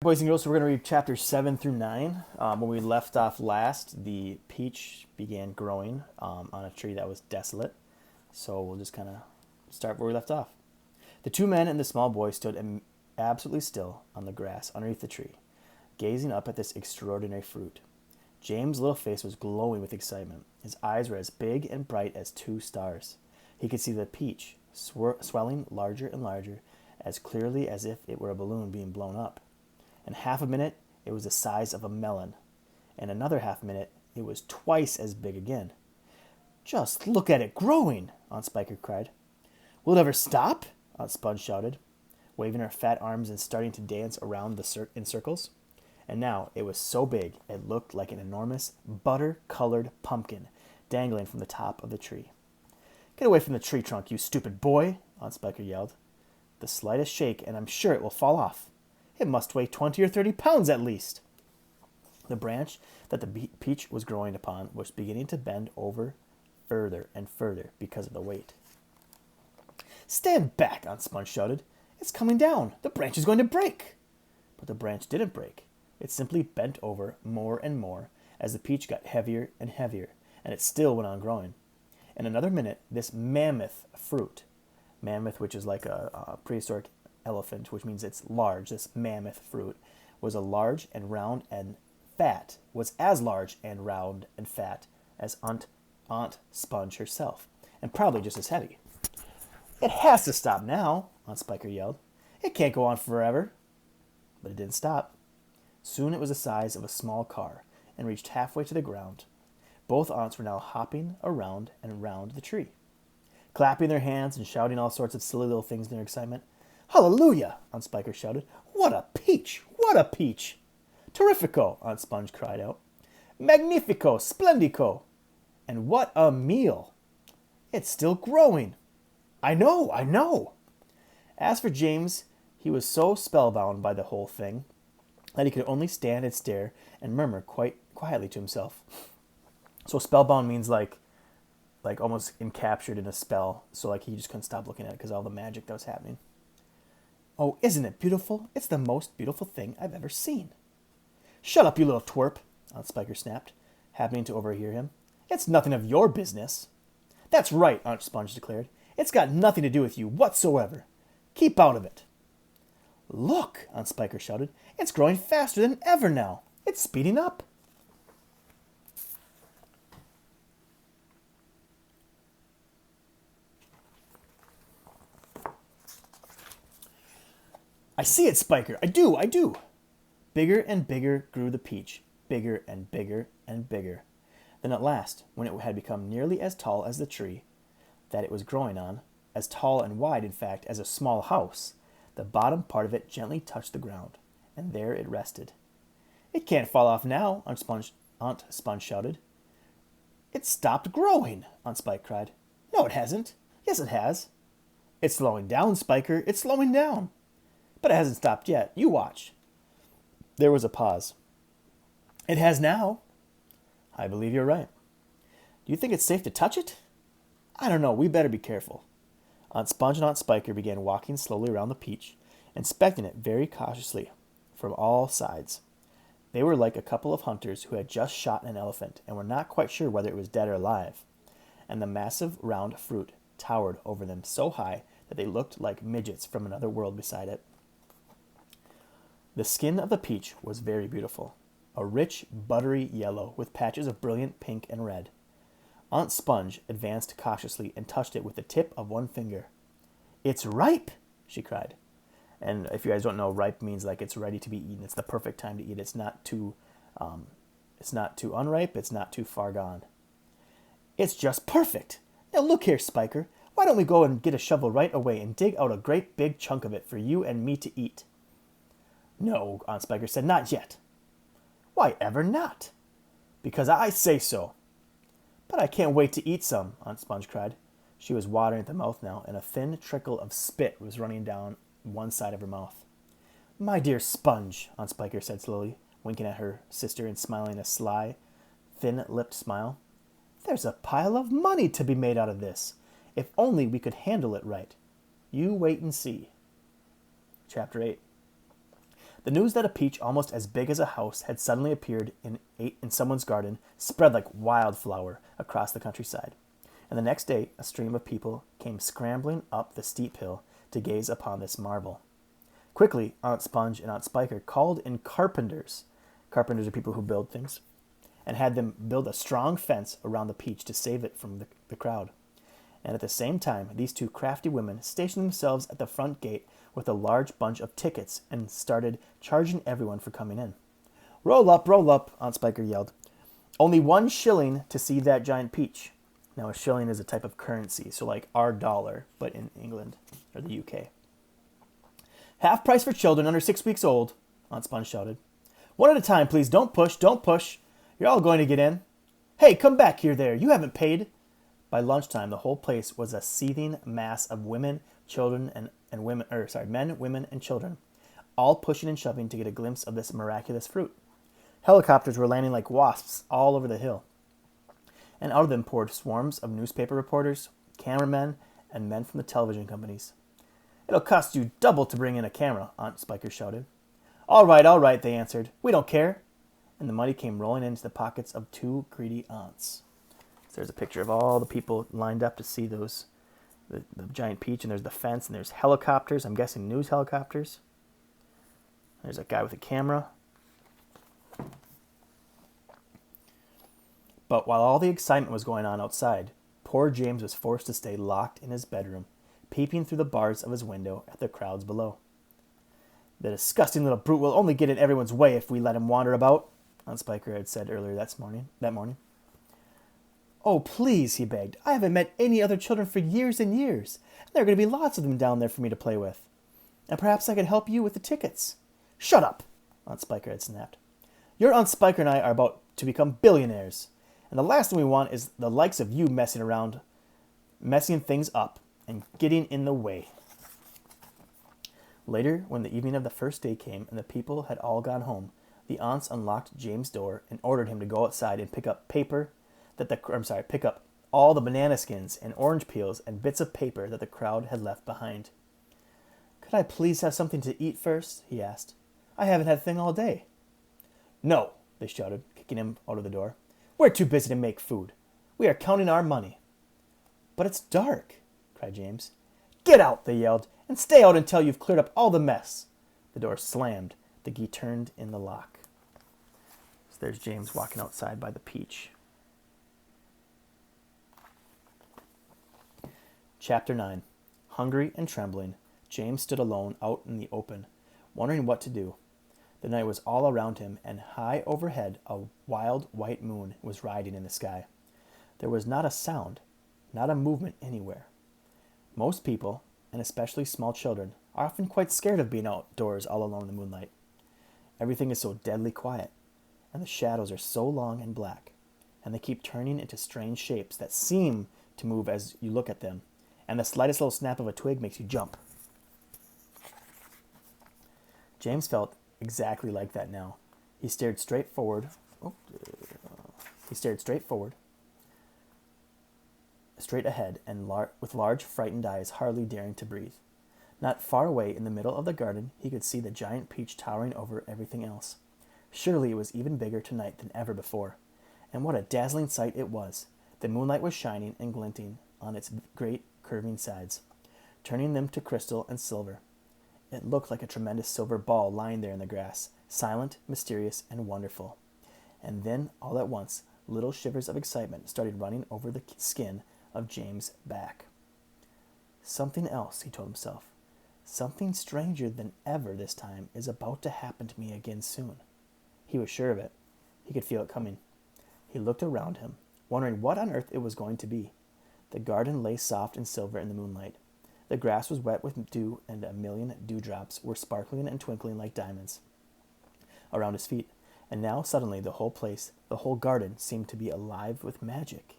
boys and girls, so we're going to read chapters 7 through 9. When we left off last, the peach began growing on a tree that was desolate. So we'll just kind of start where we left off. The two men and the small boy stood absolutely still on the grass underneath the tree, gazing up at this extraordinary fruit. James' little face was glowing with excitement. His eyes were as big and bright as two stars. He could see the peach swelling larger and larger, as clearly as if it were a balloon being blown up. In half a minute, it was the size of a melon. In another half minute, it was twice as big again. "Just look at it growing!" Aunt Spiker cried. "Will it ever stop?" Aunt Sponge shouted, waving her fat arms and starting to dance around in circles. And now it was so big it looked like an enormous butter-colored pumpkin dangling from the top of the tree. "Get away from the tree trunk, you stupid boy!" Aunt Spiker yelled. "The slightest shake, and I'm sure it will fall off. It must weigh 20 or 30 pounds at least." The branch that the peach was growing upon was beginning to bend over further and further because of the weight. "Stand back!" Aunt Sponge shouted. "It's coming down! The branch is going to break!" But the branch didn't break. It simply bent over more and more as the peach got heavier and heavier, and it still went on growing. In another minute, this mammoth fruit, mammoth, which is like a prehistoric elephant, which means it's large, this mammoth fruit, was as large and round and fat as Aunt Sponge herself, and probably just as heavy. "It has to stop now!" Aunt Spiker yelled. "It can't go on forever!" But it didn't stop. Soon it was the size of a small car and reached halfway to the ground. Both aunts were now hopping around and around the tree, clapping their hands and shouting all sorts of silly little things in their excitement. "Hallelujah!" Aunt Spiker shouted. "What a peach! What a peach!" "Terrifico!" Aunt Sponge cried out. "Magnifico! Splendico!" "And what a meal!" "It's still growing!" I know! As for James, he was so spellbound by the whole thing that he could only stand and stare and murmur quite quietly to himself. So spellbound means like almost encaptured in a spell. So like he just couldn't stop looking at it because of all the magic that was happening. "Oh, isn't it beautiful? It's the most beautiful thing I've ever seen." "Shut up, you little twerp!" Aunt Spiker snapped, happening to overhear him. "It's nothing of your business." "That's right," Aunt Sponge declared. "It's got nothing to do with you whatsoever. Keep out of it." "Look!" Aunt Spiker shouted. "It's growing faster than ever now. It's speeding up." "I see it, Spiker. I do. Bigger and bigger grew the peach, bigger and bigger and bigger. Then at last, when it had become nearly as tall as the tree that it was growing on, as tall and wide, in fact, as a small house, the bottom part of it gently touched the ground, and there it rested. "It can't fall off now," Aunt Sponge shouted. "It's stopped growing," Aunt Spike cried. "No, it hasn't." "Yes, it has." "It's slowing down, Spiker. It's slowing down." "But it hasn't stopped yet. You watch." There was a pause. "It has now." "I believe you're right." "Do you think it's safe to touch it?" "I don't know. We better be careful." Aunt Sponge and Aunt Spiker began walking slowly around the peach, inspecting it very cautiously from all sides. They were like a couple of hunters who had just shot an elephant and were not quite sure whether it was dead or alive. And the massive round fruit towered over them so high that they looked like midgets from another world beside it. The skin of the peach was very beautiful, a rich, buttery yellow with patches of brilliant pink and red. Aunt Sponge advanced cautiously and touched it with the tip of one finger. "It's ripe!" she cried. And if you guys don't know, ripe means like it's ready to be eaten. It's the perfect time to eat. It's not too unripe. It's not too far gone. "It's just perfect! Now look here, Spiker. Why don't we go and get a shovel right away and dig out a great big chunk of it for you and me to eat?" "No," Aunt Spiker said, "not yet." "Why ever not?" "Because I say so." "But I can't wait to eat some," Aunt Sponge cried. She was watering at the mouth now, and a thin trickle of spit was running down one side of her mouth. "My dear Sponge," Aunt Spiker said slowly, winking at her sister and smiling a sly, thin-lipped smile. "There's a pile of money to be made out of this, if only we could handle it right. You wait and see." Chapter 8. The news that a peach almost as big as a house had suddenly appeared in someone's garden spread like wildflower across the countryside. And the next day, a stream of people came scrambling up the steep hill to gaze upon this marvel. Quickly, Aunt Sponge and Aunt Spiker called in carpenters. Carpenters are people who build things. And had them build a strong fence around the peach to save it from the crowd. And at the same time, these two crafty women stationed themselves at the front gate with a large bunch of tickets and started charging everyone for coming in. Roll up, Aunt Spiker yelled. Only 1 shilling to see that giant peach. Now, a shilling is a type of currency, so like our dollar, but in England or the UK. Half price for children under 6 weeks old, Aunt Sponge shouted. One at a time, please. Don't push, don't push. You're all going to get in. Hey, come back here there. You haven't paid. By lunchtime, the whole place was a seething mass of women, children, men, women, and children, all pushing and shoving to get a glimpse of this miraculous fruit. Helicopters were landing like wasps all over the hill, and out of them poured swarms of newspaper reporters, cameramen, and men from the television companies. It'll cost you double to bring in a camera, Aunt Spiker shouted. All right, they answered. We don't care. And the money came rolling into the pockets of 2 greedy aunts. So there's a picture of all the people lined up to see the giant peach, and there's the fence, and there's helicopters, I'm guessing news helicopters. There's a guy with a camera. But while all the excitement was going on outside, poor James was forced to stay locked in his bedroom, peeping through the bars of his window at the crowds below. The disgusting little brute will only get in everyone's way if we let him wander about, Aunt Spiker had said earlier that morning. Oh, please, he begged. I haven't met any other children for years and years. And there are going to be lots of them down there for me to play with. And perhaps I could help you with the tickets. Shut up, Aunt Spiker had snapped. Your Aunt Spiker and I are about to become billionaires. And the last thing we want is the likes of you messing things up and getting in the way. Later, when the evening of the first day came and the people had all gone home, the aunts unlocked James' door and ordered him to go outside and pick up all the banana skins and orange peels and bits of paper that the crowd had left behind. Could I please have something to eat first? He asked. I haven't had a thing all day. No, they shouted, kicking him out of the door. We're too busy to make food. We are counting our money. But it's dark, cried James. Get out, they yelled, and stay out until you've cleared up all the mess. The door slammed. The key turned in the lock. So there's James walking outside by the peach. Chapter 9. Hungry and trembling, James stood alone out in the open, wondering what to do. The night was all around him, and high overhead a wild white moon was riding in the sky. There was not a sound, not a movement anywhere. Most people, and especially small children, are often quite scared of being outdoors all alone in the moonlight. Everything is so deadly quiet, and the shadows are so long and black, and they keep turning into strange shapes that seem to move as you look at them, and the slightest little snap of a twig makes you jump. James felt exactly like that now. He stared straight forward, straight ahead, and with large, frightened eyes, hardly daring to breathe. Not far away in the middle of the garden, he could see the giant peach towering over everything else. Surely it was even bigger tonight than ever before. And what a dazzling sight it was. The moonlight was shining and glinting on its great curving sides, turning them to crystal and silver. It looked like a tremendous silver ball lying there in the grass, silent, mysterious, and wonderful. And then, all at once, little shivers of excitement started running over the skin of James' back. Something else, he told himself. Something stranger than ever this time is about to happen to me again soon. He was sure of it. He could feel it coming. He looked around him, wondering what on earth it was going to be. The garden lay soft and silver in the moonlight. The grass was wet with dew, and a million dewdrops were sparkling and twinkling like diamonds around his feet. And now suddenly the whole place, the whole garden, seemed to be alive with magic.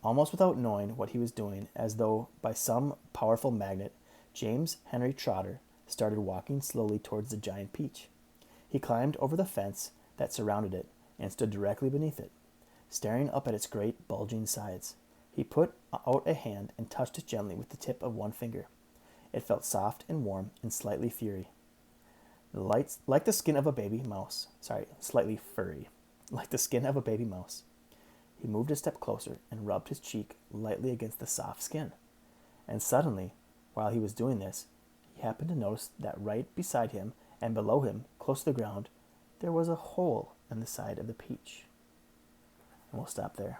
Almost without knowing what he was doing, as though by some powerful magnet, James Henry Trotter started walking slowly towards the giant peach. He climbed over the fence that surrounded it and stood directly beneath it, staring up at its great bulging sides. He put out a hand and touched it gently with the tip of one finger. It felt soft and warm and slightly fiery. Like the skin of a baby mouse. Sorry, slightly furry. Like the skin of a baby mouse. He moved a step closer and rubbed his cheek lightly against the soft skin. And suddenly, while he was doing this, he happened to notice that right beside him and below him, close to the ground, there was a hole in the side of the peach. And we'll stop there.